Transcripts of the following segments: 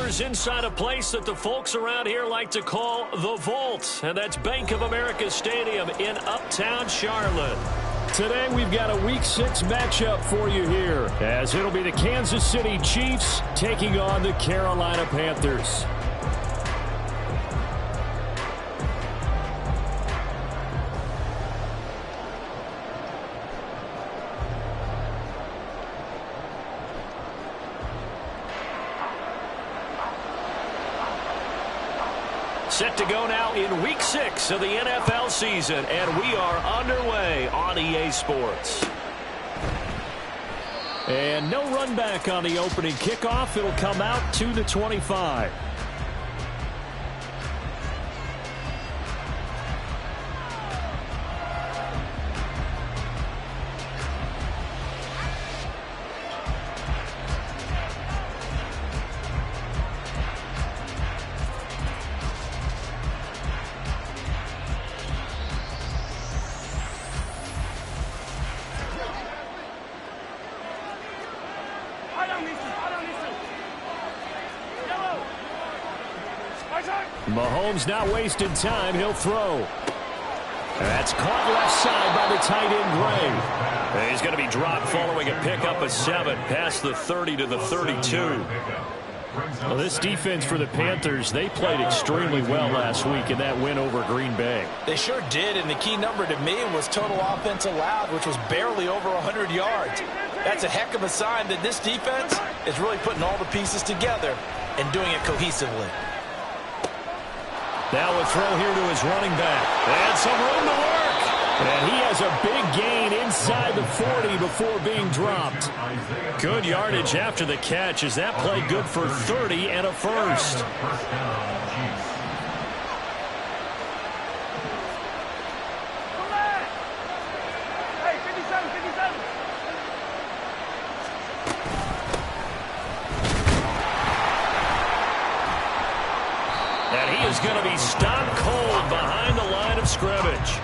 Panthers inside a place that the folks around here like to call the Vault, and that's Bank of America Stadium in Uptown Charlotte. Today we've got a Week 6 matchup for you here, as it'll be the Kansas City Chiefs taking on the Carolina Panthers. Set to go now in Week 6 of the NFL season, and we are underway on EA Sports. And no run back on the opening kickoff. It'll come out to the 25. Mahomes not wasting time. He'll throw. That's caught left side by the tight end, Gray. He's going to be dropped following a pickup of 7 past the 30 to the 32. Well, this defense for the Panthers, they played extremely well last week in that win over Green Bay. They sure did, and the key number to me was total offense allowed, which was barely over 100 yards. That's a heck of a sign that this defense is really putting all the pieces together and doing it cohesively. Now a throw here to his running back. And some room to work. And he has a big gain inside the 40 before being dropped. Good yardage after the catch as that play good for 30 and a first. Is going to be stopped cold behind the line of scrimmage.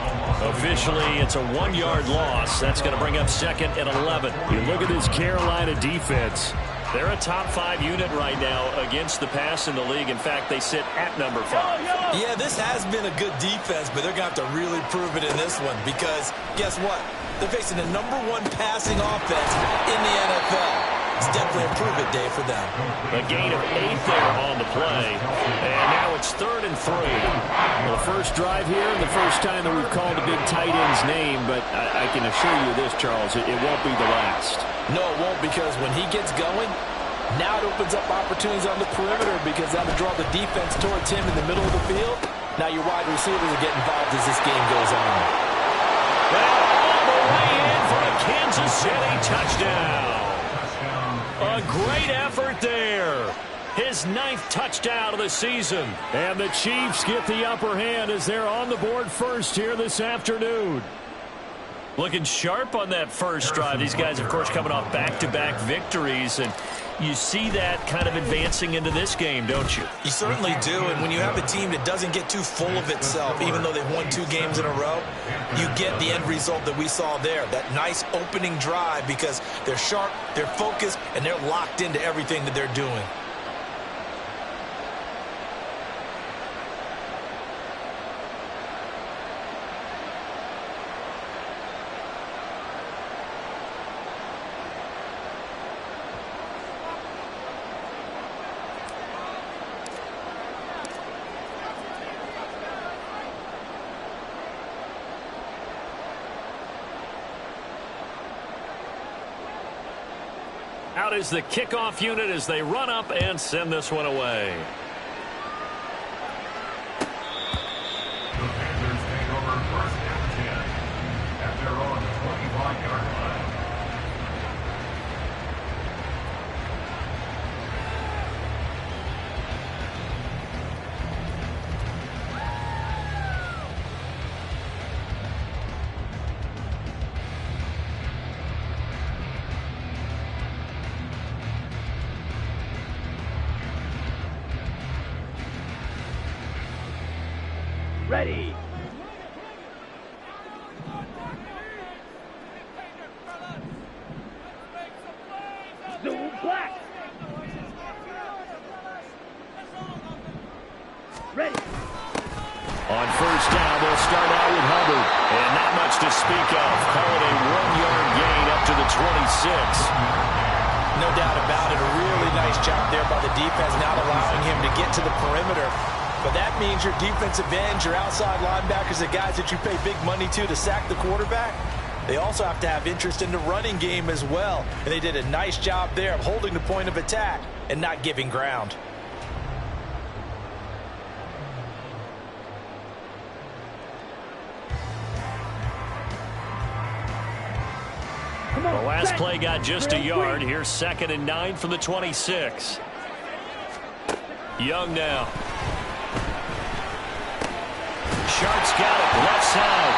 Officially, it's a 1-yard loss. That's going to bring up 2nd and 11. You look at this Carolina defense. They're a top 5 unit right now against the pass in the league. In fact, they sit at number 5. Yeah, this has been a good defense, but they're going to have to really prove it in this one because guess what? They're facing the #1 passing offense in the NFL. It's definitely a prove-it day for them. A gain of 8 there on the play. And now it's 3rd and 3. Well, the first drive here, the first time that we've called a big tight end's name, but I can assure you this, Charles, it won't be the last. No, it won't, because when he gets going, now it opens up opportunities on the perimeter because that'll draw the defense towards him in the middle of the field. Now your wide receivers will get involved as this game goes on. Well, all the way in for a Kansas City touchdown. A great effort there. His 9th touchdown of the season. And the Chiefs get the upper hand as they're on the board first here this afternoon. Looking sharp on that first drive. These guys, of course, coming off back-to-back victories. And you see that kind of advancing into this game, don't you? You certainly do. And when you have a team that doesn't get too full of itself, even though they've won 2 games in a row, you get the end result that we saw there. That nice opening drive because they're sharp, they're focused, and they're locked into everything that they're doing. Out is the kickoff unit as they run up and send this one away. The Panthers take over 1st and 10 at their own 25-yard line. Ready. Zoom black. On first down, they'll start out with Hubbard. And not much to speak of. Call it a 1-yard gain up to the 26. No doubt about it. A really nice job there by the defense, not allowing him to get to the perimeter. But that means your defensive ends, your outside linebackers, the guys that you pay big money to sack the quarterback, they also have to have interest in the running game as well. And they did a nice job there of holding the point of attack and not giving ground. The last play got just a yard. Here's 2nd and 9 from the 26. Young now. Sharp's got it, left side.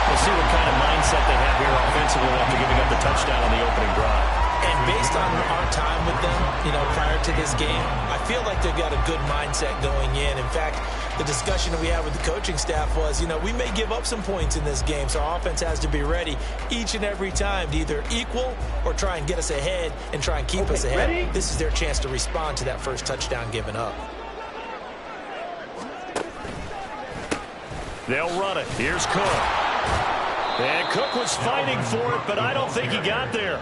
We'll see what kind of mindset they have here offensively after giving up the touchdown on the opening drive. And based on our time with them, prior to this game, I feel like they've got a good mindset going in. In fact, the discussion that we had with the coaching staff was, we may give up some points in this game, so our offense has to be ready each and every time to either equal or try and get us ahead and try and keep us ahead. Ready? This is their chance to respond to that first touchdown given up. They'll run it. Here's Cook. And Cook was fighting for it, but I don't think he got there.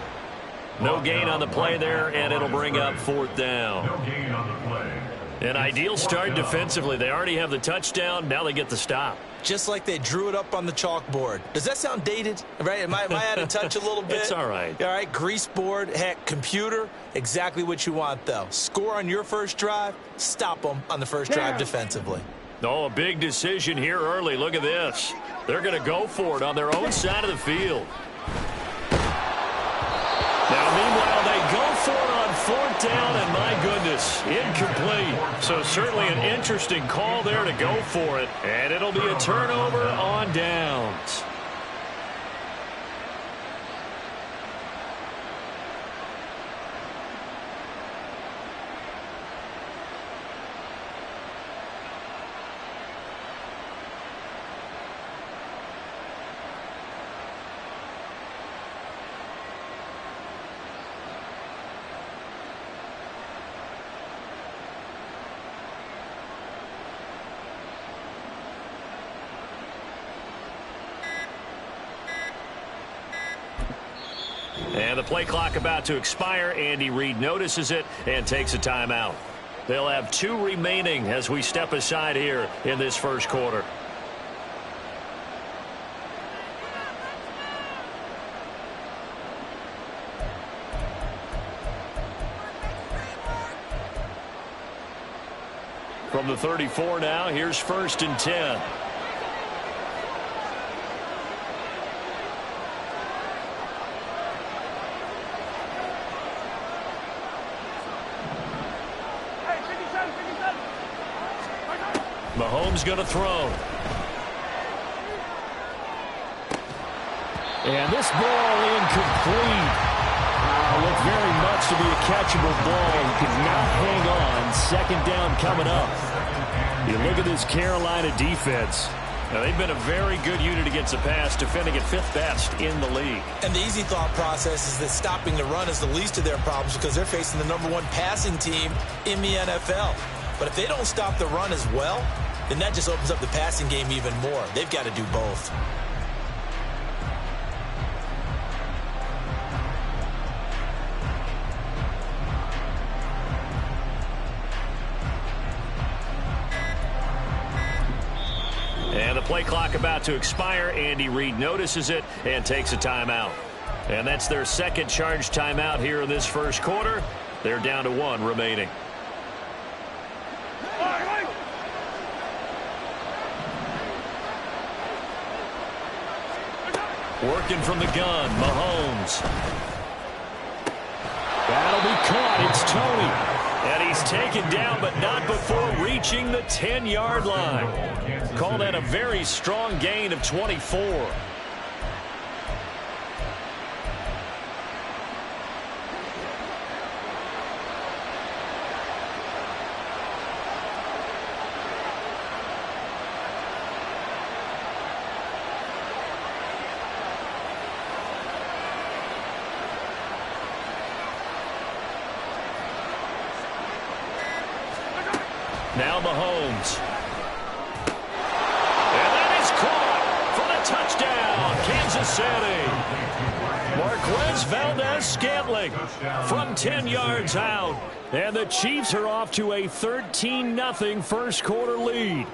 No gain on the play there, and it'll bring up 4th down. No gain on the play. An ideal start defensively. They already have the touchdown. Now they get the stop. Just like they drew it up on the chalkboard. Does that sound dated? Right? Am I out of touch a little bit? It's all right. All right, grease board, heck, computer, exactly what you want, though. Score on your first drive, stop them on the first drive defensively. Oh, a big decision here early. Look at this. They're going to go for it on their own side of the field. Now, meanwhile, they go for it on 4th down, and my goodness, incomplete. So certainly an interesting call there to go for it, and it'll be a turnover on downs. And the play clock about to expire. Andy Reid notices it and takes a timeout. They'll have 2 remaining as we step aside here in this first quarter. From the 34 now, here's 1st and 10. Mahomes going to throw. And this ball incomplete. Looked very much to be a catchable ball. He could not hang on. 2nd down coming up. You look at this Carolina defense. Now, they've been a very good unit against the pass, defending at 5th best in the league. And the easy thought process is that stopping the run is the least of their problems because they're facing the #1 passing team in the NFL. But if they don't stop the run as well, then that just opens up the passing game even more. They've got to do both. And the play clock about to expire. Andy Reid notices it and takes a timeout. And that's their 2nd charge timeout here in this first quarter. They're down to 1 remaining. Working from the gun, Mahomes. That'll be caught. It's Tony. And he's taken down, but not before reaching the 10-yard line. Call that a very strong gain of 24. Now Mahomes. And that is caught for the touchdown, Kansas City. Marquez Valdez-Scantling from 10 yards out. And the Chiefs are off to a 13-0 first quarter lead.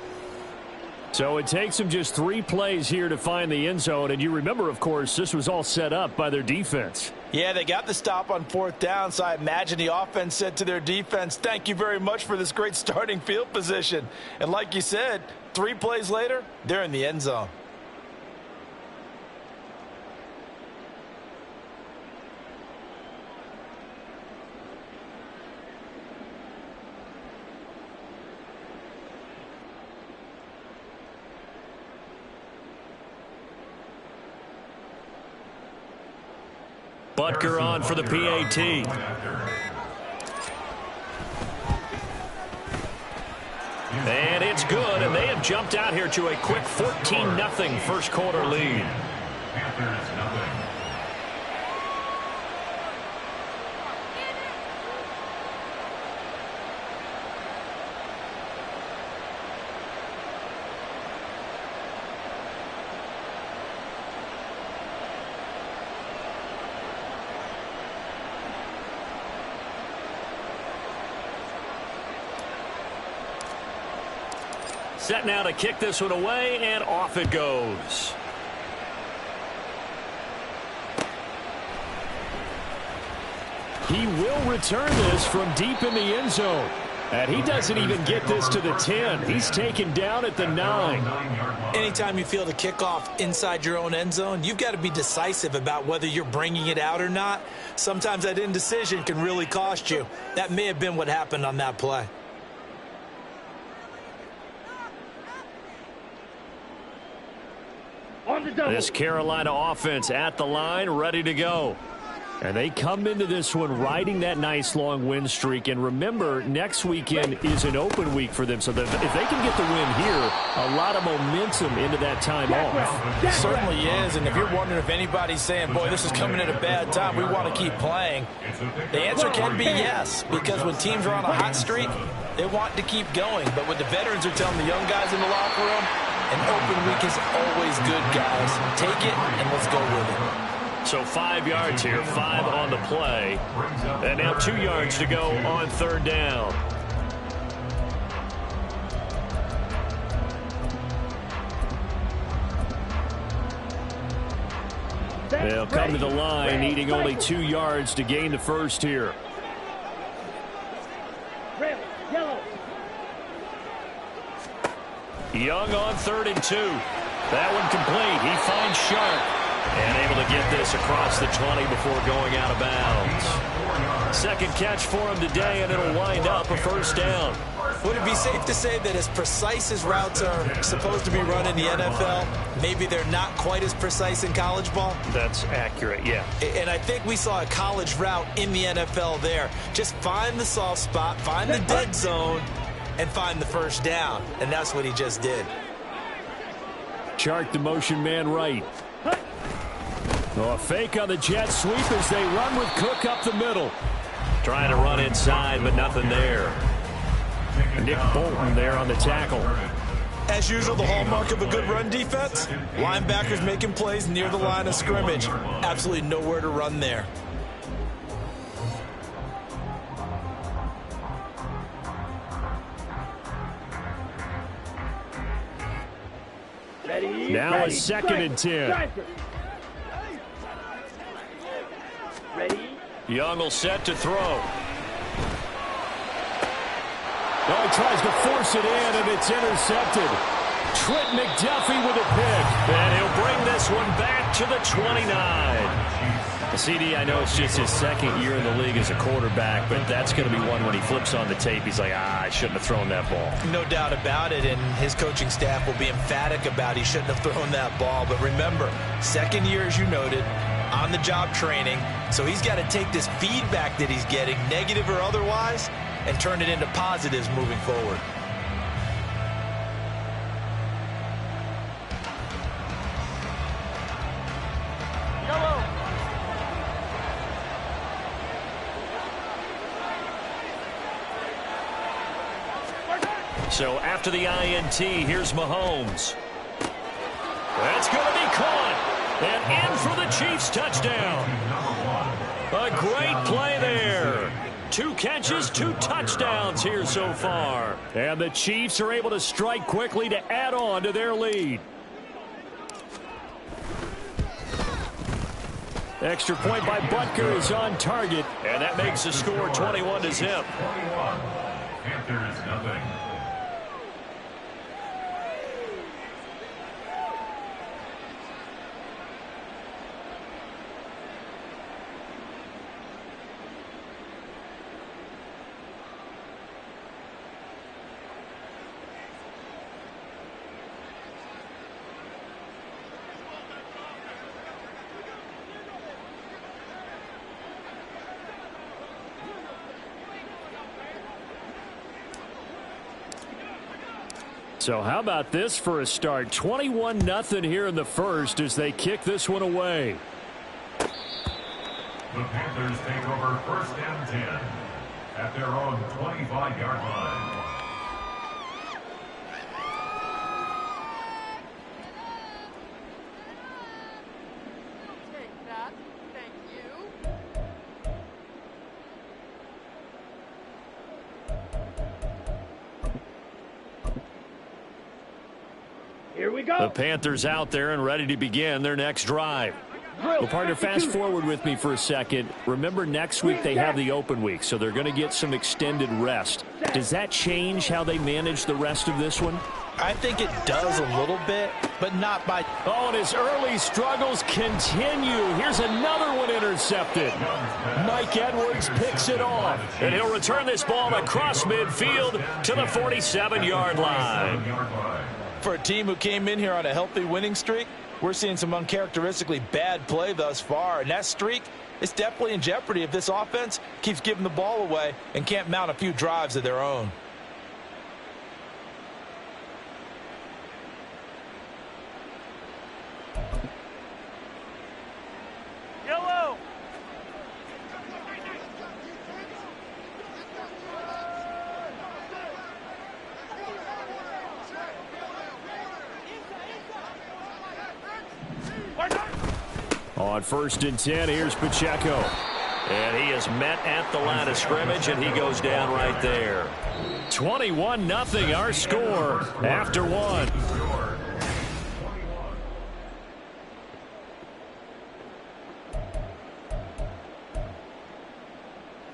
So it takes them just 3 plays here to find the end zone. And you remember, of course, this was all set up by their defense. Yeah, they got the stop on 4th down, so I imagine the offense said to their defense, thank you very much for this great starting field position. And like you said, 3 plays later, they're in the end zone. Butker on for the PAT. And it's good, and they have jumped out here to a quick 14-0 first quarter lead. Panthers, nothing. Set now to kick this one away, and off it goes. He will return this from deep in the end zone. And he doesn't even get this to the 10. He's taken down at the 9. Anytime you feel the kickoff inside your own end zone, you've got to be decisive about whether you're bringing it out or not. Sometimes that indecision can really cost you. That may have been what happened on that play. This Carolina offense at the line, ready to go. And they come into this one riding that nice long win streak. And remember, next weekend is an open week for them. So that if they can get the win here, a lot of momentum into that time off. It certainly is. And if you're wondering if anybody's saying, boy, this is coming at a bad time, we want to keep playing, the answer can be yes. Because when teams are on a hot streak, they want to keep going. But what the veterans are telling the young guys in the locker room, an open week is always good, guys. Take it and let's go with it. So 5 yards here, 5 on the play. And now 2 yards to go on 3rd down. They'll come to the line, needing only 2 yards to gain the first here. Young on 3rd and 2. That one complete. He finds Sharp. And able to get this across the 20 before going out of bounds. Second catch for him today, and it'll wind up a 1st down. Would it be safe to say that as precise as routes are supposed to be run in the NFL, maybe they're not quite as precise in college ball? That's accurate, yeah. And I think we saw a college route in the NFL there. Just find the soft spot, find the dead zone, and find the 1st down. And that's what he just did. Chark the motion man right. Oh, a fake on the jet sweep as they run with Cook up the middle. Trying to run inside, but nothing there. Nick Bolton there on the tackle. As usual, the hallmark of a good run defense, linebackers making plays near the line of scrimmage. Absolutely nowhere to run there. Now a 2nd and 10. Young will set to throw. Oh, he tries to force it in, and it's intercepted. Trent McDuffie with a pick. And he'll bring this one back to the 29. CD, I know it's just his 2nd year in the league as a quarterback, but that's going to be one when he flips on the tape. He's like, I shouldn't have thrown that ball. No doubt about it, and his coaching staff will be emphatic about he shouldn't have thrown that ball. But remember, 2nd year, as you noted, on-the-job training. So he's got to take this feedback that he's getting, negative or otherwise, and turn it into positives moving forward. So after the INT, here's Mahomes. That's going to be caught. And in for the Chiefs touchdown. A great play there. 2 catches, 2 touchdowns here so far. And the Chiefs are able to strike quickly to add on to their lead. Extra point by Butker is on target. And that makes the score 21-0. Panthers nothing. So how about this for a start? 21-0 here in the first as they kick this one away. The Panthers take over first and 10 at their own 25-yard line. Take that. Thank you. Here we go. The Panthers out there and ready to begin their next drive. Well, partner, fast forward with me for a second. Remember, next week they have the open week, so they're going to get some extended rest. Does that change how they manage the rest of this one? I think it does a little bit, but not by... Oh, and his early struggles continue. Here's another one intercepted. Mike Edwards picks it off, and he'll return this ball across midfield to the 47-yard line. For a team who came in here on a healthy winning streak, we're seeing some uncharacteristically bad play thus far, and that streak is definitely in jeopardy if this offense keeps giving the ball away and can't mount a few drives of their own. Yellow. On first and 10, here's Pacheco. And he is met at the line of scrimmage, and he goes down right there. 21-0 our score after one.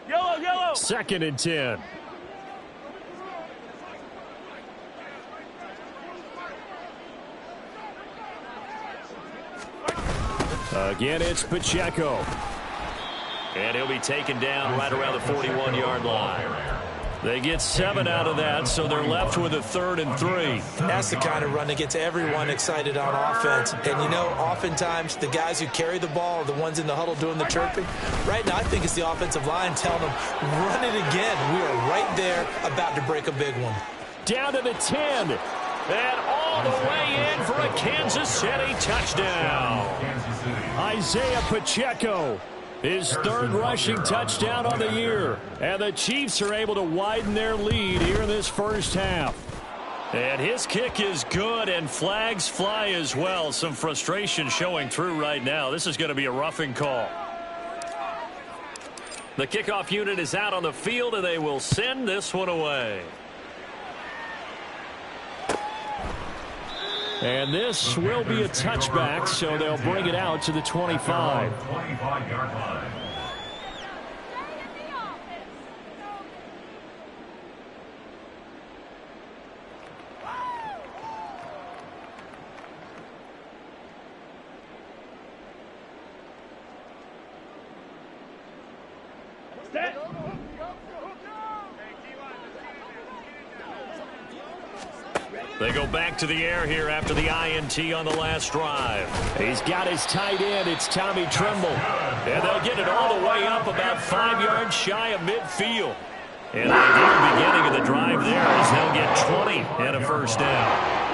Yellow. Second and 10. Again, it's Pacheco. And he'll be taken down right around the 41-yard line. They get 7 out of that, so they're left with a 3rd and 3. That's the kind of run that gets everyone excited on offense. And, you know, oftentimes the guys who carry the ball are the ones in the huddle doing the chirping. Right now, I think it's the offensive line telling them, run it again. We are right there about to break a big one. Down to the 10. And all the way in for a Kansas City touchdown. Isaiah Pacheco, his 3rd rushing touchdown on the year. And the Chiefs are able to widen their lead here in this first half. And his kick is good, and flags fly as well. Some frustration showing through right now. This is going to be a roughing call. The kickoff unit is out on the field, and they will send this one away. And this will be a touchback, so they'll bring it out to the 25. 25-yard line. They go back to the air here after the INT on the last drive. He's got his tight end. It's Tommy Tremble. And they'll get it all the way up about 5 yards shy of midfield. And the ideal beginning of the drive there is they'll get 20 and a first down.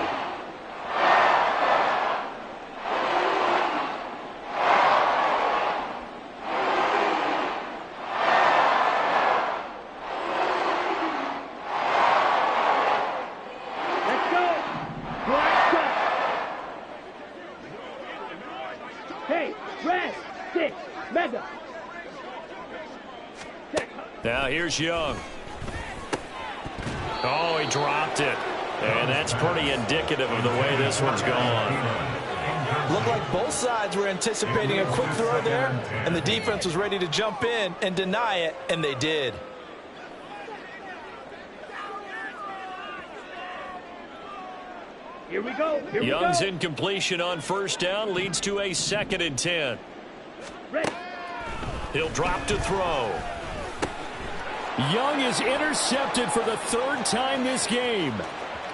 here's Young. Oh, he dropped it. And that's pretty indicative of the way this one's gone. Looked like both sides were anticipating a quick throw there, and the defense was ready to jump in and deny it, and they did. Here we go. Young's incompletion on first down leads to a 2nd and 10. Ready. He'll drop to throw. Young is intercepted for the 3rd time this game.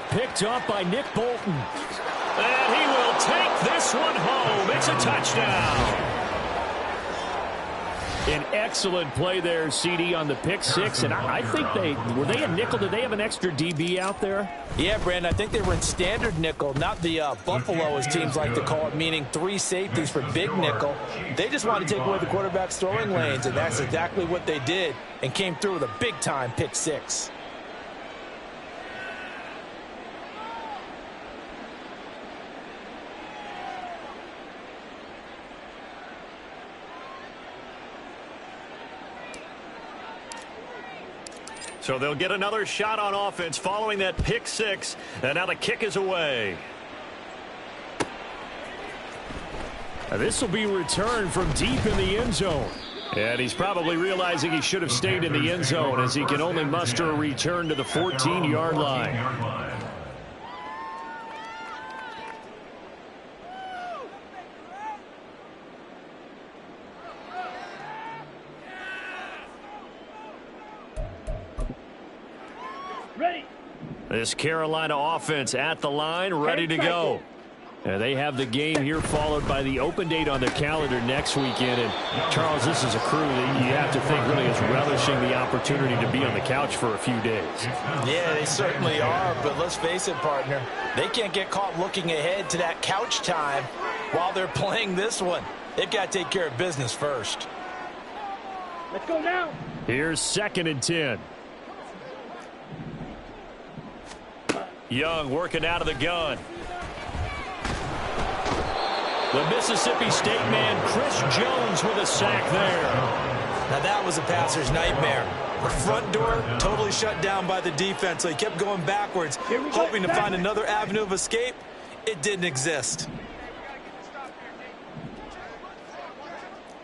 Picked up by Nick Bolton. And he will take this one home. It's a touchdown. An excellent play there, CD, on the pick six. And I think were they a nickel? Did they have an extra DB out there? Yeah, Brandon, I think they were in standard nickel, not the Buffalo, as teams like to call it, meaning 3 safeties for big nickel. They just wanted to take away the quarterback's throwing lanes, and that's exactly what they did, and came through with a big-time pick six. So they'll get another shot on offense following that pick six. And now the kick is away. This will be returned from deep in the end zone. And he's probably realizing he should have stayed in the end zone as he can only muster a return to the 14-yard line. Ready. This Carolina offense at the line, ready to go. And they have the game here followed by the open date on their calendar next weekend. And, Charles, this is a crew that you have to think really is relishing the opportunity to be on the couch for a few days. Yeah, they certainly are, but let's face it, partner. They can't get caught looking ahead to that couch time while they're playing this one. They've got to take care of business first. Let's go now. Here's 2nd and 10. Young working out of the gun. The Mississippi State man, Chris Jones, with a sack there. Now that was a passer's nightmare. The front door totally shut down by the defense, so he kept going backwards, hoping to find another avenue of escape. It didn't exist.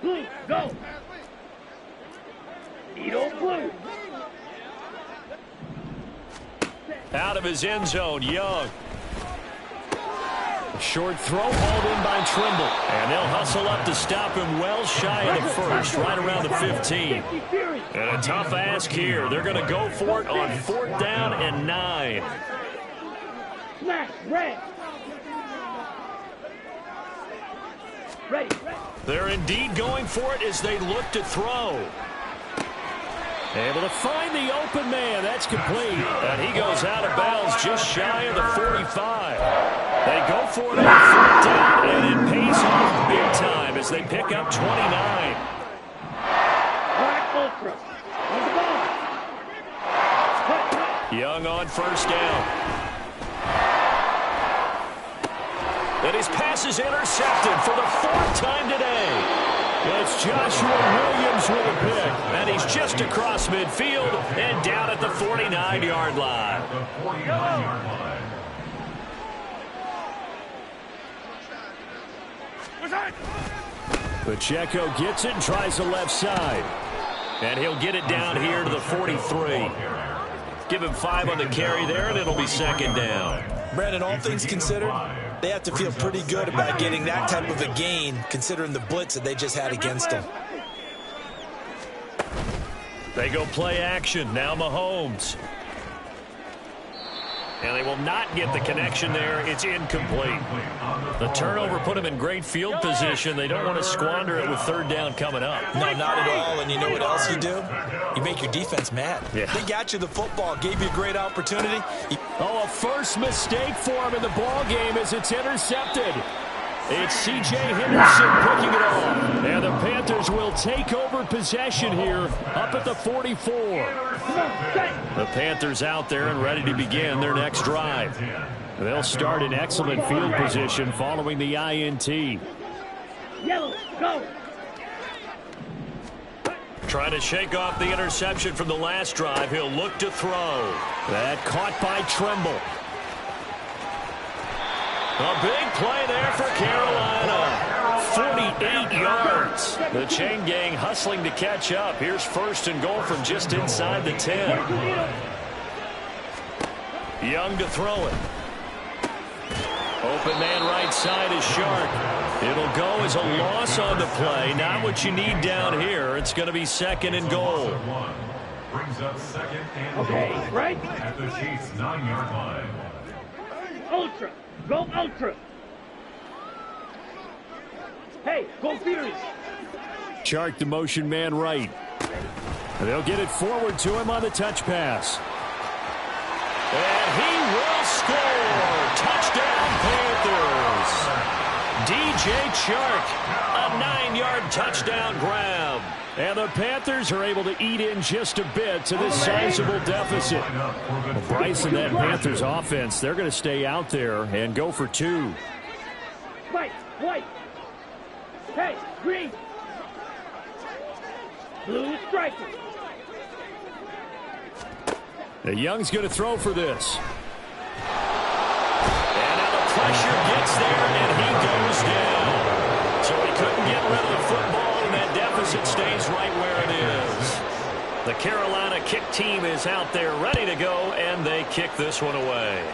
Blue, go. Eat old blue. Out of his end zone, Young. Short throw hauled in by Trimble. And they'll hustle up to stop him well shy of the first, right around the 15. And a tough ask here. They're going to go for it on 4th down and 9. Smash, red. Ready. They're indeed going for it as they look to throw. Able to find the open man. That's complete. And he goes out of bounds just shy of the 45. They go for it on 4th down, and it pays off big time as they pick up 29. Black Ultra. On the ball. Young on 1st down. And his pass is intercepted for the 4th time today. It's Joshua Williams with a pick. And he's just across midfield and down at the 49-yard line. The 49-yard line. Pacheco gets it and tries the left side. And he'll get it down here to the 43. Give him 5 on the carry there, and it'll be 2nd down. Brandon, all things considered, they have to feel pretty good about getting that type of a gain, considering the blitz that they just had against them. They go play action. Now Mahomes. And they will not get the connection there. It's incomplete. The turnover put them in great field position. They don't want to squander it with 3rd down coming up. No, not at all. And you know what else you do? You make your defense mad. Yeah. They got you the football, gave you a great opportunity. A first mistake for him in the ball game as it's intercepted. It's C.J. Henderson picking it off. And the Panthers will take over possession here up at the 44. The Panthers out there and ready to begin their next drive. They'll start in excellent field position following the INT. Yellow, go. Trying to shake off the interception from the last drive. He'll look to throw. That caught by Tremble. A big play there for Carolina. 48 yards. The chain gang hustling to catch up. Here's first and goal from just inside the 10. Young to throw it. Open man right side is Shark. It'll go as a loss on the play. Not what you need down here. It's going to be second and goal. Brings up second and Okay, goal right? at the Chiefs' 9-yard line. Ultra. Go Ultra. Hey, go Furious. Shark the motion man right. They'll get it forward to him on the touch pass. And he will score. Touchdown Panthers. DJ Chark, a 9-yard touchdown grab. And the Panthers are able to eat in just a bit to this sizable deficit. Well, Bryce and that Panthers offense, they're going to stay out there and go for 2. White. Hey, green. Blue striker. The Young's going to throw for this. And now the pressure gets there, and he goes down. So he couldn't get rid of the football, and that deficit stays right where it is. The Carolina kick team is out there ready to go, and they kick this one away.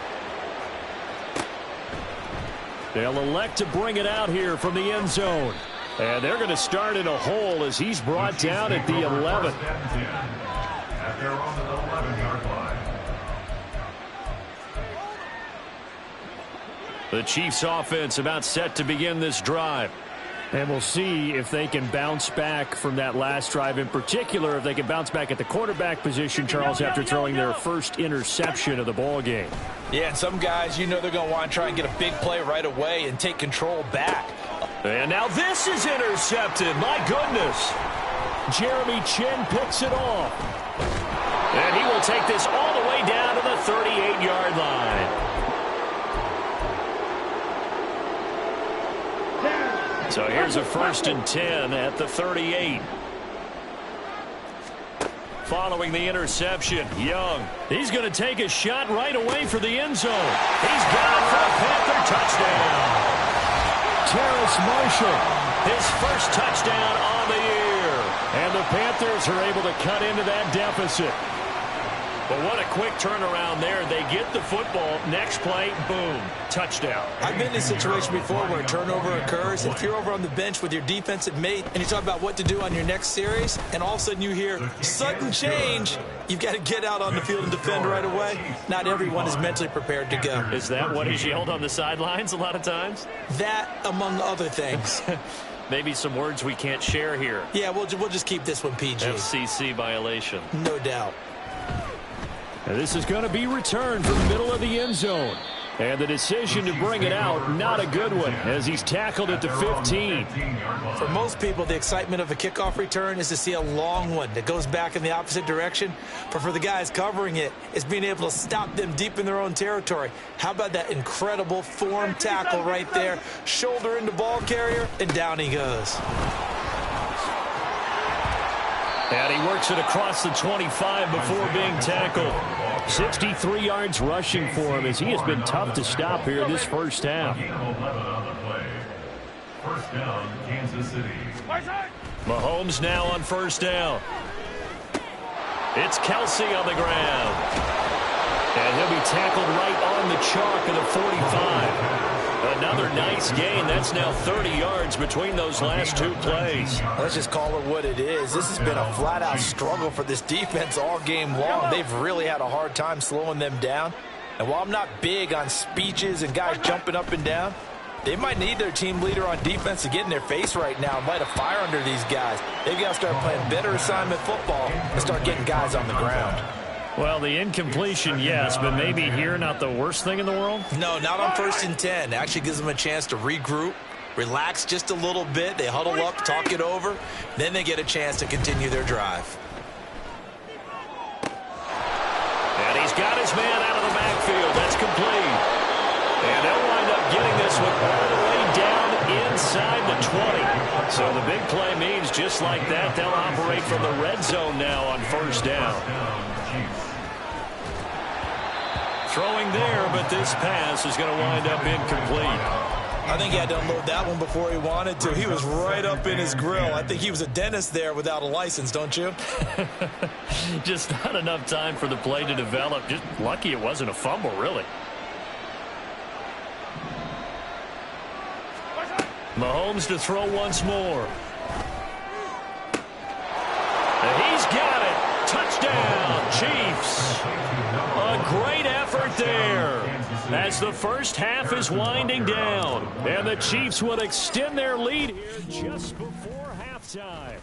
They'll elect to bring it out here from the end zone. And they're going to start in a hole as he's brought down at the 11. At their own 11-yard line. The Chiefs offense about set to begin this drive. And we'll see if they can bounce back from that last drive, in particular if they can bounce back at the quarterback position, Charles, after throwing their first interception of the ball game. Yeah, and some guys, you know they're going to want to try and get a big play right away and take control back. And now this is intercepted. My goodness. Jeremy Chin picks it off. And he will take this all the way down to the 38-yard line. So here's a first and 10 at the 38. Following the interception, Young. He's going to take a shot right away for the end zone. He's got it for a Panther touchdown. Terrace Marshall, his first touchdown on the year. And the Panthers are able to cut into that deficit. But what a quick turnaround there. They get the football. Next play, boom, touchdown. I've been in a situation before where a turnover occurs. If you're over on the bench with your defensive mate and you talk about what to do on your next series, and all of a sudden you hear sudden change, you've got to get out on the field and defend right away. Not everyone is mentally prepared to go. Is that what is yelled on the sidelines a lot of times? That, among other things. Maybe some words we can't share here. Yeah, we'll just keep this one PG. FCC violation. No doubt. And this is going to be returned from the middle of the end zone. And the decision to bring it out, not a good one, as he's tackled at the 15. For most people, the excitement of a kickoff return is to see a long one that goes back in the opposite direction. But for the guys covering it, it's being able to stop them deep in their own territory. How about that incredible form tackle right there? Shoulder into ball carrier, and down he goes. And he works it across the 25 before being tackled. 63 yards rushing for him as he has been tough to stop here this first half. First down, Kansas City. Mahomes now on first down. It's Kelsey on the ground. And he'll be tackled right on the chalk of the 45. Another nice gain. That's now 30 yards between those last two plays. Let's just call it what it is. This has been a flat-out struggle for this defense all game long. They've really had a hard time slowing them down. And while I'm not big on speeches and guys jumping up and down, they might need their team leader on defense to get in their face right now and light a fire under these guys. They've got to start playing better assignment football and start getting guys on the ground. Well, the incompletion, yes, but maybe here not the worst thing in the world? No, not on first and 10. It actually gives them a chance to regroup, relax just a little bit. They huddle up, talk it over. Then they get a chance to continue their drive. And he's got his man out of the backfield. That's complete. And they'll wind up getting this one all the way down inside the 20. So the big play means just like that, they'll operate from the red zone now on first down. Throwing there, but this pass is going to wind up incomplete. I think he had to unload that one before he wanted to. He was right up in his grill. I think he was a dentist there without a license, don't you? Just not enough time for the play to develop. Just lucky it wasn't a fumble, really. Mahomes to throw once more. And he's got it. Touchdown, Chiefs. A great effort there as the first half is winding down. And the Chiefs will extend their lead here just before halftime.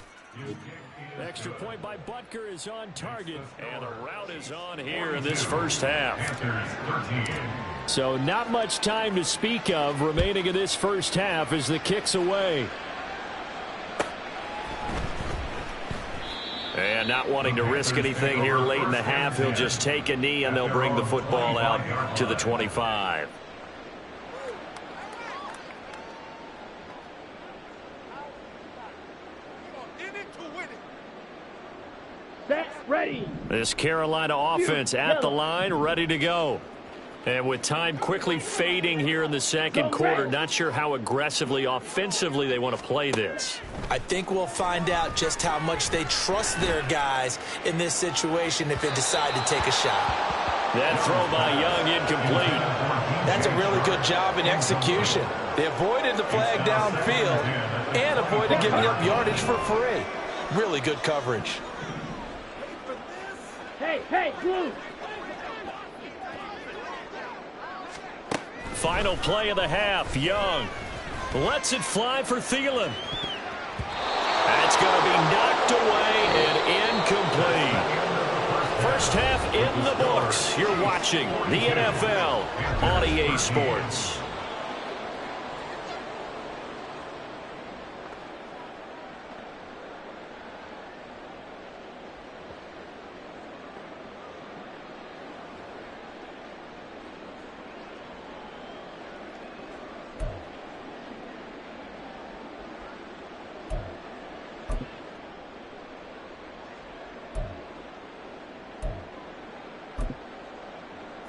Extra point by Butker is on target, and the route is on here in this first half. So not much time to speak of remaining in this first half as the kick's away. And not wanting to risk anything here late in the half, he'll just take a knee and they'll bring the football out to the 25. Set, ready. This Carolina offense at the line, ready to go. And with time quickly fading here in the second quarter, not sure how aggressively, offensively they want to play this. I think we'll find out just how much they trust their guys in this situation if they decide to take a shot. That throw by Young incomplete. That's a really good job in execution. They avoided the flag downfield and avoided giving up yardage for free. Really good coverage. Hey, Blue. Final play of the half. Young lets it fly for Thielen. That's going to be knocked away and incomplete. First half in the books. You're watching the NFL on EA Sports.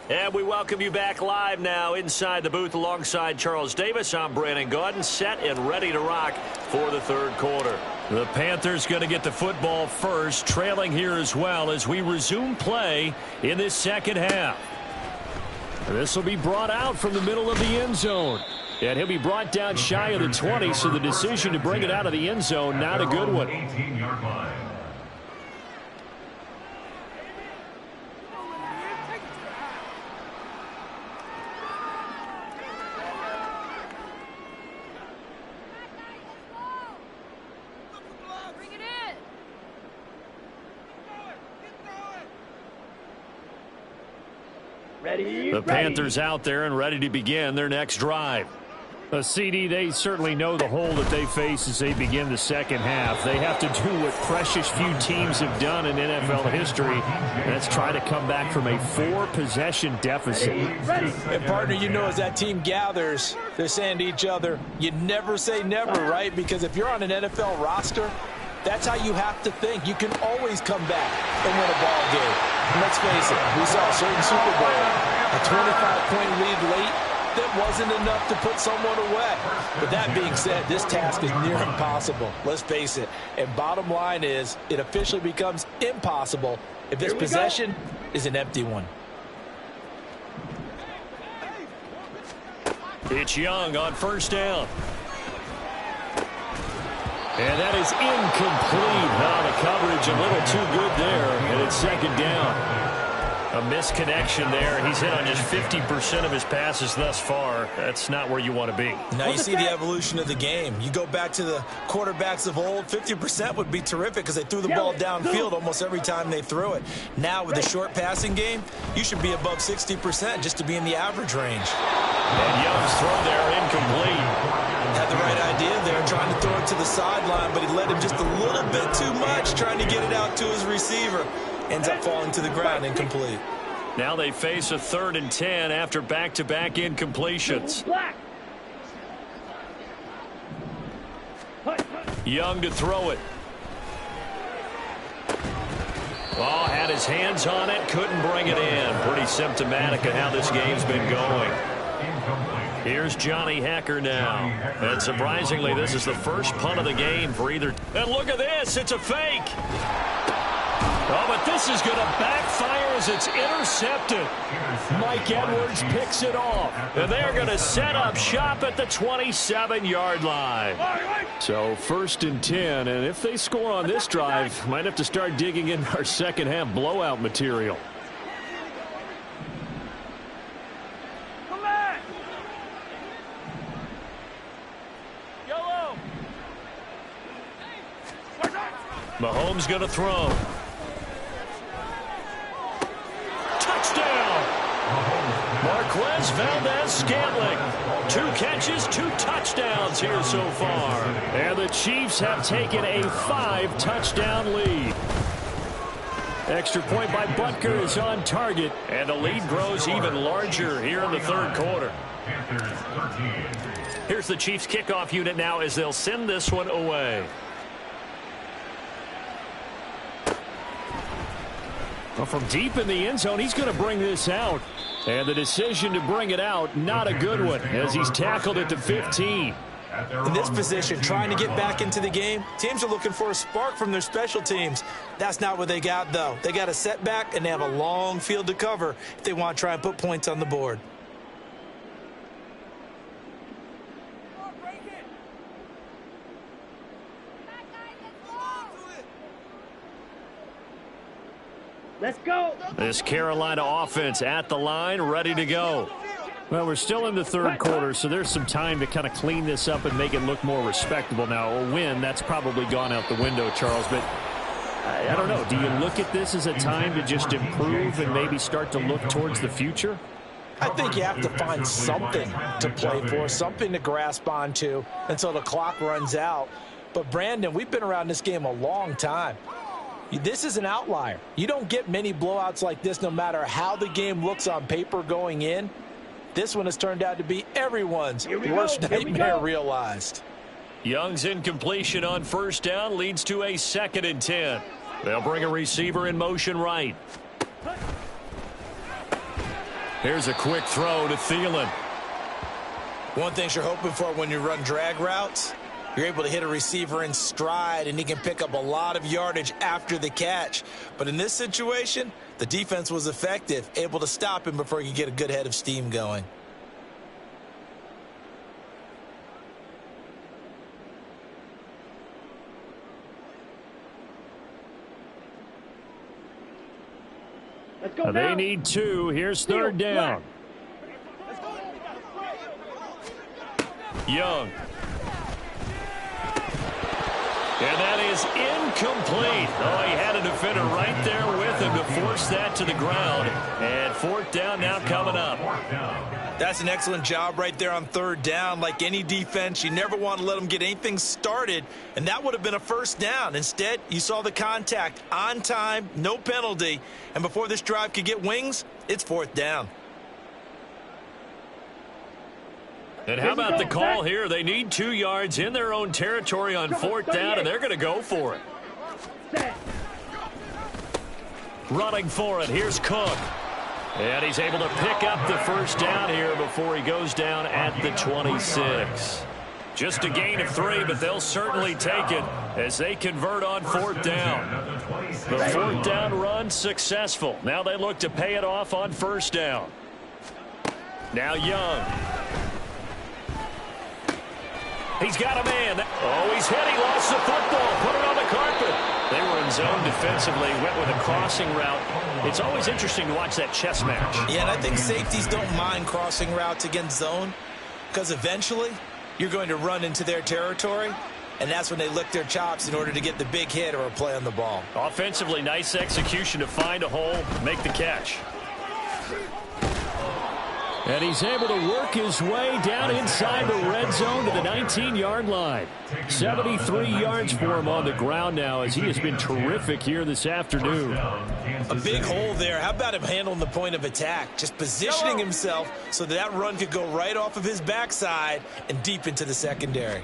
And we welcome you back live now inside the booth alongside Charles Davis. I'm Brandon Gaudin, set and ready to rock for the third quarter. The Panthers going to get the football first, trailing here as well as we resume play in this second half. This will be brought out from the middle of the end zone. And he'll be brought down shy of the 20, so the decision to bring it out of the end zone, not a good one. 18-yard line. The Panthers out there and ready to begin their next drive. A CD, they certainly know the hole that they face as they begin the second half. They have to do what precious few teams have done in NFL history. That's try to come back from a 4-possession deficit. And partner, you know, as that team gathers, they're saying to each other, you never say never, right? Because if you're on an NFL roster, that's how you have to think. You can always come back and win a ball game. And let's face it, we saw a certain Super Bowl, a 25-point lead late, that wasn't enough to put someone away. But that being said, this task is near impossible. Let's face it. And bottom line is, it officially becomes impossible if this possession is an empty one. It's Young on first down. And that is incomplete. Now the coverage a little too good there, and it's second down. A misconnection there. He's hit on just 50% of his passes thus far. That's not where you want to be. Now you see the evolution of the game. You go back to the quarterbacks of old, 50% would be terrific because they threw the ball downfield almost every time they threw it. Now with the short passing game, you should be above 60% just to be in the average range. And Young's throw there incomplete. Had the right idea there, trying to throw it to the sideline, but he led him just a little bit too much, trying to get it out to his receiver. Ends up falling to the ground, incomplete. Now they face a 3rd and 10 after back-to-back incompletions. Young to throw it. Oh, had his hands on it, couldn't bring it in. Pretty symptomatic of how this game's been going. Here's Johnny Hacker now. And surprisingly, this is the first punt of the game for either. And look at this, it's a fake. Oh, but this is going to backfire as it's intercepted. Mike Edwards picks it off. And they're going to set up shop at the 27-yard line. So 1st and 10, and if they score on this drive, might have to start digging in our second half blowout material. Come back. Yellow. Mahomes going to throw. Touchdown! Marquez Valdez-Scantling. 2 catches, 2 touchdowns here so far. And the Chiefs have taken a 5-touchdown lead. Extra point by Butker is on target. And the lead grows even larger here in the 3rd quarter. Here's the Chiefs kickoff unit now as they'll send this one away. Well, from deep in the end zone, he's going to bring this out. And the decision to bring it out, not a good one, as he's tackled at the 15. In this position, trying to get back into the game, teams are looking for a spark from their special teams. That's not what they got, though. They got a setback, and they have a long field to cover if they want to try and put points on the board. Let's go. This Carolina offense at the line, ready to go. Well, we're still in the 3rd quarter, so there's some time to kind of clean this up and make it look more respectable. Now, a win, that's probably gone out the window, Charles, but I don't know. Do you look at this as a time to just improve and maybe start to look towards the future? I think you have to find something to play for, something to grasp onto until the clock runs out. But, Brandon, we've been around this game a long time. This is an outlier. You don't get many blowouts like this no matter how the game looks on paper going in. This one has turned out to be everyone's worst nightmare realized. Young's incompletion on 1st down leads to a 2nd and 10. They'll bring a receiver in motion right. Here's a quick throw to Thielen. One thing you're hoping for when you run drag routes, you're able to hit a receiver in stride, and he can pick up a lot of yardage after the catch. But in this situation, the defense was effective, able to stop him before he could get a good head of steam going. Let's go now. They need 2. Here's 3rd down. Young. And that is incomplete. Oh, he had a defender right there with him to force that to the ground. And 4th down now coming up. That's an excellent job right there on 3rd down. Like any defense, you never want to let them get anything started, and that would have been a 1st down. Instead, you saw the contact on time, no penalty, and before this drive could get wings, it's 4th down. And how about the call here? They need 2 yards in their own territory on 4th down, and they're going to go for it. Running for it, here's Cook. And he's able to pick up the 1st down here before he goes down at the 26. Just a gain of 3, but they'll certainly take it as they convert on 4th down. The 4th down run successful. Now they look to pay it off on 1st down. Now Young. He's got a man. Oh, he's hit. He lost the football. Put it on the carpet. They were in zone defensively, went with a crossing route. It's always interesting to watch that chess match. Yeah, and I think safeties don't mind crossing routes against zone because eventually you're going to run into their territory, and that's when they lick their chops in order to get the big hit or a play on the ball. Offensively, nice execution to find a hole, make the catch. And he's able to work his way down inside the red zone to the 19-yard line. 73 yards for him on the ground now as he has been terrific here this afternoon. A big hole there. How about him handling the point of attack? Just positioning himself so that run could go right off of his backside and deep into the secondary.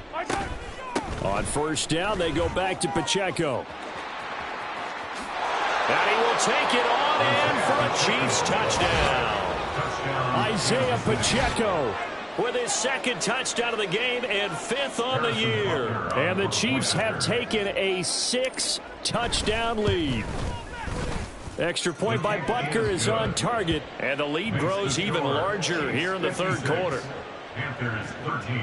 On first down, they go back to Pacheco. And he will take it on in for a Chiefs touchdown. Isaiah Pacheco with his second touchdown of the game and 5th on the year. And the Chiefs have taken a 6-touchdown lead. Extra point by Butker is on target, and the lead grows even larger here in the third quarter. Panthers 13.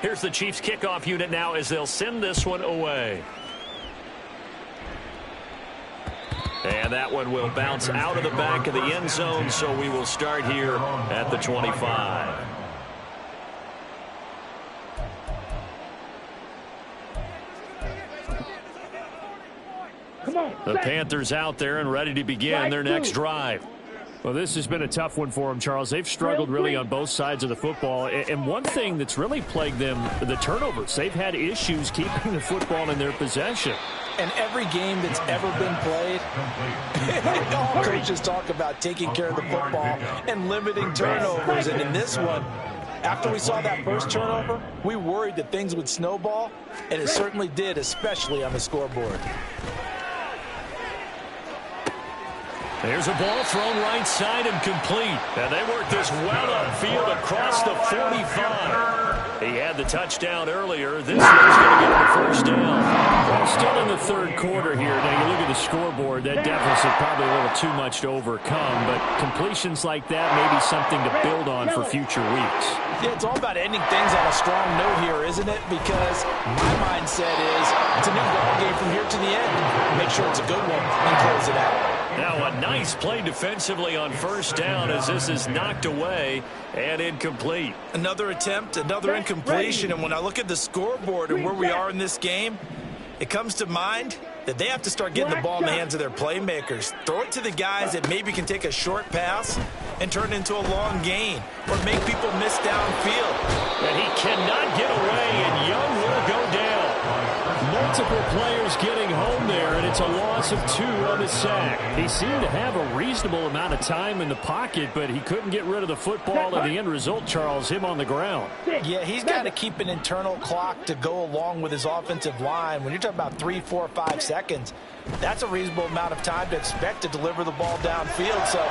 Here's the Chiefs kickoff unit now as they'll send this one away. And that one will bounce out of the back of the end zone, so we will start here at the 25. Come on, The Panthers out there and ready to begin their next drive. Well, this has been a tough one for them, Charles. They've struggled really on both sides of the football. And one thing that's really plagued them, the turnovers. They've had issues keeping the football in their possession. And every game that's ever been played, all coaches talk about taking care of the football and limiting turnovers. And in this one, after we saw that first turnover, we worried that things would snowball, and it certainly did, especially on the scoreboard. There's a ball thrown right side and complete. And they work this well upfield across the 45. He had the touchdown earlier. This one's going to get the first down. Well, still in the third quarter here. Now, you look at the scoreboard, that deficit probably a little too much to overcome. But completions like that may be something to build on for future weeks. Yeah, it's all about ending things on a strong note here, isn't it? Because my mindset is it's a new ball game from here to the end. Make sure it's a good one and close it out. Now a nice play defensively on first down as this is knocked away and incomplete. Another attempt, another incompletion, and when I look at the scoreboard and where we are in this game, it comes to mind that they have to start getting the ball in the hands of their playmakers. Throw it to the guys that maybe can take a short pass and turn it into a long gain or make people miss downfield. And he cannot get away, and Young will go down. Multiple players getting home there, and it's a loss of 2 on the sack. He seemed to have a reasonable amount of time in the pocket, but he couldn't get rid of the football, and the end result, Charles, him on the ground. Yeah, he's got to keep an internal clock to go along with his offensive line. When you're talking about 3, 4, 5 seconds, that's a reasonable amount of time to expect to deliver the ball downfield. So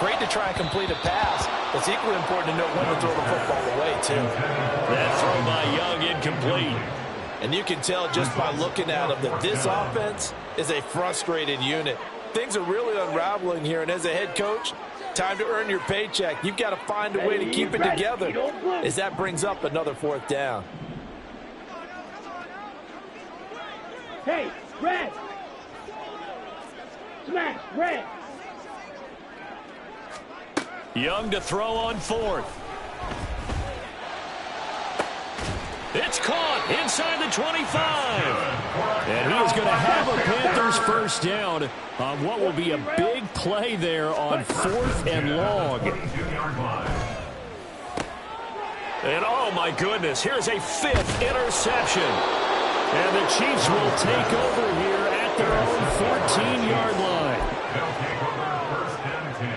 great to try and complete a pass. It's equally important to know when to throw the football away, too. That throw by Young incomplete. And you can tell just by looking at him that this offense is a frustrated unit. Things are really unraveling here, and as a head coach, time to earn your paycheck. You've got to find a way to keep it together as that brings up another 4th down. Hey, red! Smash, red! Young to throw on 4th. It's caught inside the 25. And he is going to have a Panthers first down on what will be a big play there on 4th and long. And oh my goodness, here's a 5th interception. And the Chiefs will take over here at their own 14-yard line. They'll take over first and 10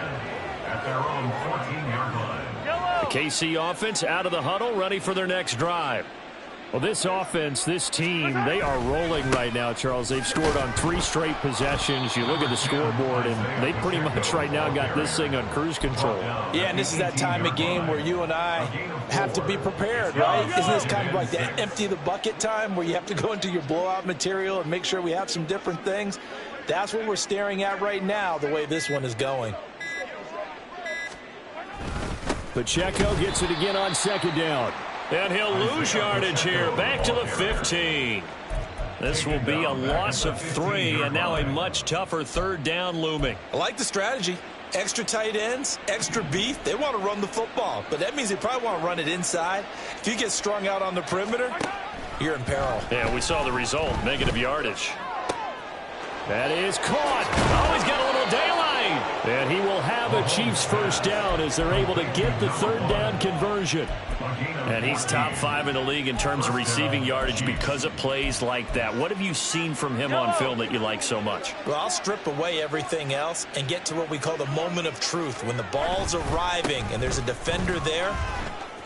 at their own 14-yard line. The KC offense out of the huddle, ready for their next drive. Well, this offense, this team, they are rolling right now, Charles. They've scored on 3 straight possessions. You look at the scoreboard, and they pretty much right now got this thing on cruise control. Yeah, and this is that time of game where you and I have to be prepared, right? Isn't this kind of like the empty the bucket time where you have to go into your blowout material and make sure we have some different things? That's what we're staring at right now, the way this one is going. Pacheco gets it again on 2nd down. And he'll lose yardage here, back to the 15. This will be a loss of 3, and now a much tougher 3rd down looming. I like the strategy. Extra tight ends, extra beef. They want to run the football, but that means they probably want to run it inside. If you get strung out on the perimeter, you're in peril. Yeah, we saw the result, negative yardage. That is caught. Oh, he's got a little daylight. And he will have a Chiefs first down as they're able to get the 3rd down conversion. And he's top 5 in the league in terms of receiving yardage because of plays like that. What have you seen from him on film that you like so much? Well, I'll strip away everything else and get to what we call the moment of truth. When the ball's arriving and there's a defender there,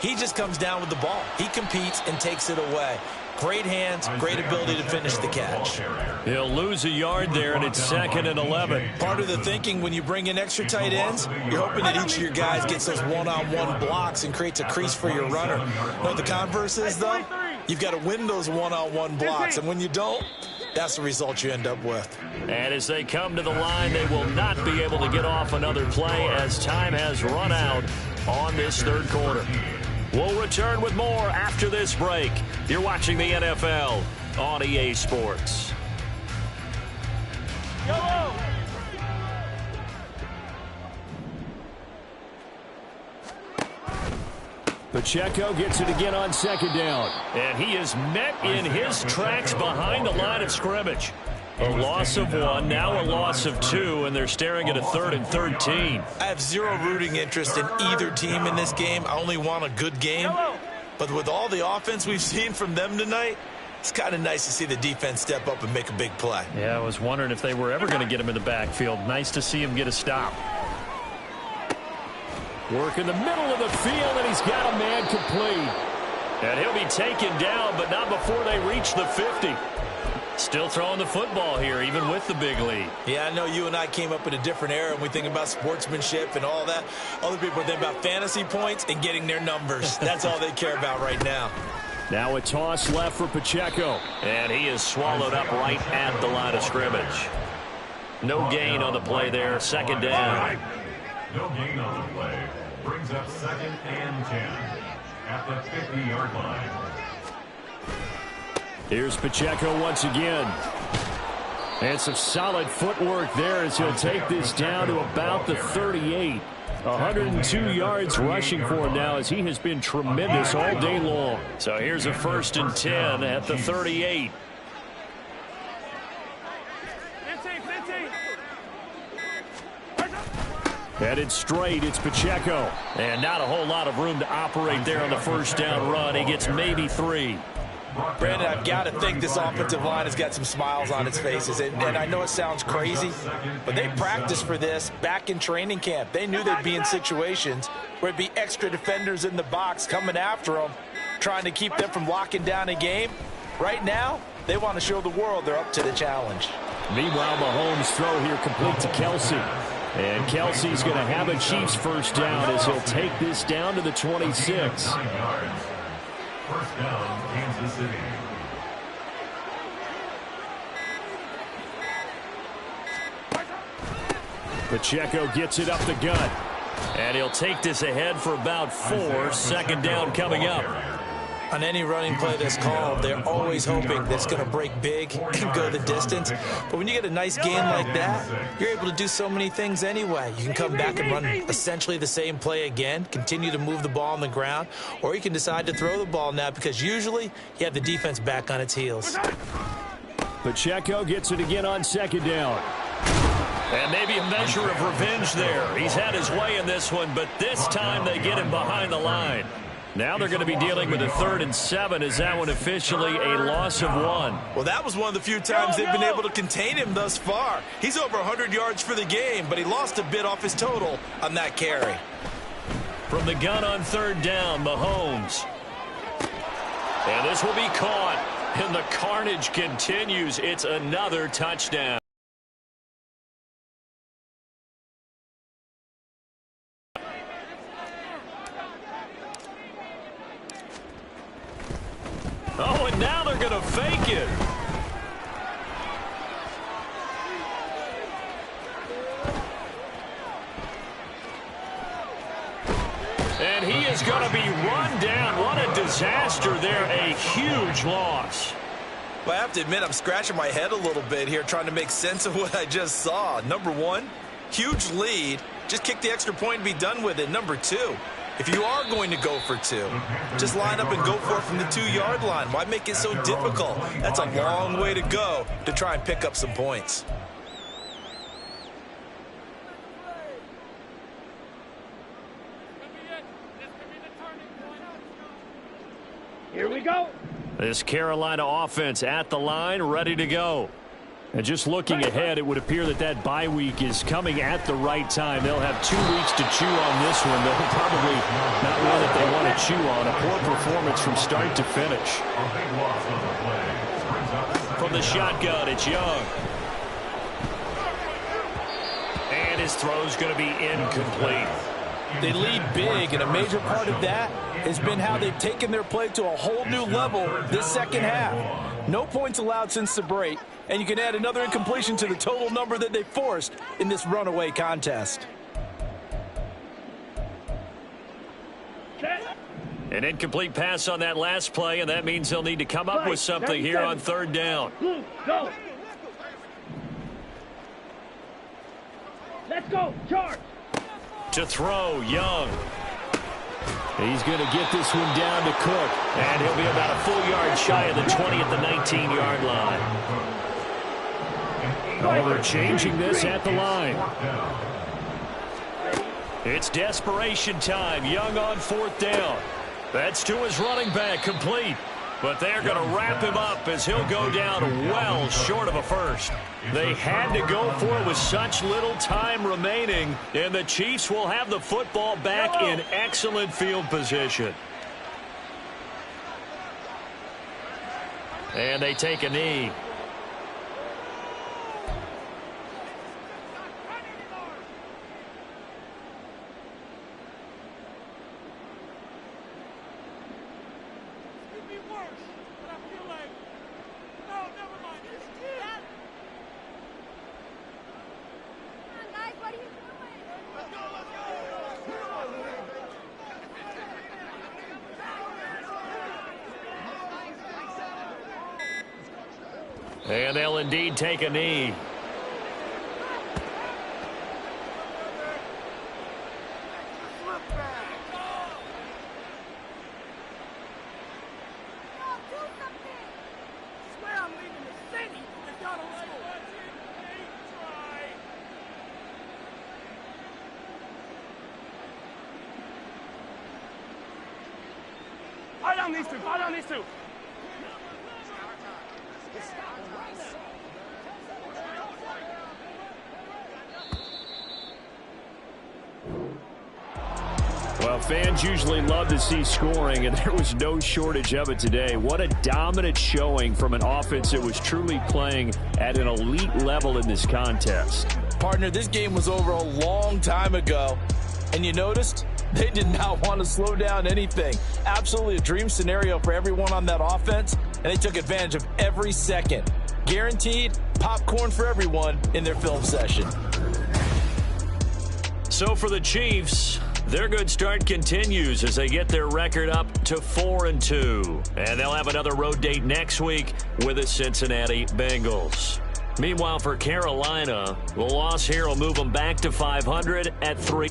He just comes down with the ball. He competes and takes it away. Great hands, great ability to finish the catch. He'll lose a yard there, and it's 2nd and 11. Part of the thinking when you bring in extra tight ends, you're hoping that each of your guys gets those one-on-one blocks and creates a crease for your runner. You know what the converse is, though? You've got to win those one-on-one blocks, and when you don't, that's the result you end up with. And as they come to the line, they will not be able to get off another play as time has run out on this third quarter. We'll return with more after this break. You're watching the NFL on EA Sports. Yellow. Pacheco gets it again on 2nd down. And he is met in his tracks behind the line of scrimmage. A loss of 1, now a loss of 2, and they're staring at a 3rd and 13. I have zero rooting interest in either team in this game. I only want a good game. But with all the offense we've seen from them tonight, it's kind of nice to see the defense step up and make a big play. Yeah, I was wondering if they were ever going to get him in the backfield. Nice to see him get a stop. Work in the middle of the field, and he's got a man complete. And he'll be taken down, but not before they reach the 50. Still throwing the football here, even with the big lead. Yeah, I know you and I came up in a different era, and we think about sportsmanship and all that. Other people think about fantasy points and getting their numbers. That's all they care about right now. Now a toss left for Pacheco. And he is swallowed up right at the line of scrimmage. No gain on the play there. 2nd down. No gain on the play. Brings up 2nd and 10 at the 50-yard line. Here's Pacheco once again. And some solid footwork there as he'll take this down to about the 38. 102 yards rushing for him now as he has been tremendous all day long. So here's a 1st and 10 at the 38. Headed straight, it's Pacheco. And not a whole lot of room to operate there on the 1st down run. He gets maybe 3. Brandon, I've got to think this offensive line has got some smiles on its faces. And I know it sounds crazy, but they practiced for this back in training camp. They knew they'd be in situations where it'd be extra defenders in the box coming after them, trying to keep them from locking down a game. Right now, they want to show the world they're up to the challenge. Meanwhile, Mahomes' throw here complete to Kelsey. And Kelsey's going to have a Chiefs 1st down as he'll take this down to the 26. 1st down, Kansas City. Pacheco gets it up the gut. And he'll take this ahead for about 4. 2nd down coming up. On any running play that's called, they're always hoping that it's going to break big and go the distance. But when you get a nice gain like that, you're able to do so many things anyway. You can come back and run essentially the same play again, continue to move the ball on the ground, or you can decide to throw the ball now because usually you have the defense back on its heels. Pacheco gets it again on 2nd down. And maybe a measure of revenge there. He's had his way in this one, but this time they get him behind the line. Now they're going to be dealing with a 3rd and 7. Is that one officially a loss of 1? Well, that was one of the few times they've been able to contain him thus far. He's over 100 yards for the game, but he lost a bit off his total on that carry. From the gun on 3rd down, Mahomes. And this will be caught. And the carnage continues. It's another touchdown. Oh, and now they're going to fake it. And he is going to be run down. What a disaster there. A huge loss. Well, I have to admit, I'm scratching my head a little bit here trying to make sense of what I just saw. Number 1, huge lead. Just kick the extra point and be done with it. Number 2, if you are going to go for 2, just line up and go for it from the 2-yard line. Why make it so difficult? That's a long way to go to try and pick up some points. Here we go. This Carolina offense at the line, ready to go. And just looking ahead, it would appear that that bye week is coming at the right time. They'll have 2 weeks to chew on this one. They'll probably not one that they want to chew on. A poor performance from start to finish. From the shotgun, it's Young. And his throw's going to be incomplete. They lead big, and a major part of that has been how they've taken their play to a whole new level this second half. No points allowed since the break, and you can add another incompletion to the total number that they forced in this runaway contest. An incomplete pass on that last play, and that means they'll need to come up with something here on 3rd down. Go. Let's go. Charge. To throw, Young. He's going to get this one down to Cook, and he'll be about a full yard shy of the 20 at the 19-yard line. Oh, they're changing this at the line. It's desperation time. Young on 4th down. That's to his running back, complete. But they're going to wrap him up as he'll go down well short of a first. They had to go for it with such little time remaining, and the Chiefs will have the football back in excellent field position. And they take a knee. And they'll indeed take a knee. Fight on these two. Fight on these two. Well, fans usually love to see scoring, and there was no shortage of it today. What a dominant showing from an offense that was truly playing at an elite level in this contest. Partner, this game was over a long time ago, and you noticed they did not want to slow down anything. Absolutely a dream scenario for everyone on that offense, and they took advantage of every second. Guaranteed popcorn for everyone in their film session. So for the Chiefs, their good start continues as they get their record up to 4-2. And they'll have another road date next week with the Cincinnati Bengals. Meanwhile, for Carolina, the loss here will move them back to 500 at 3.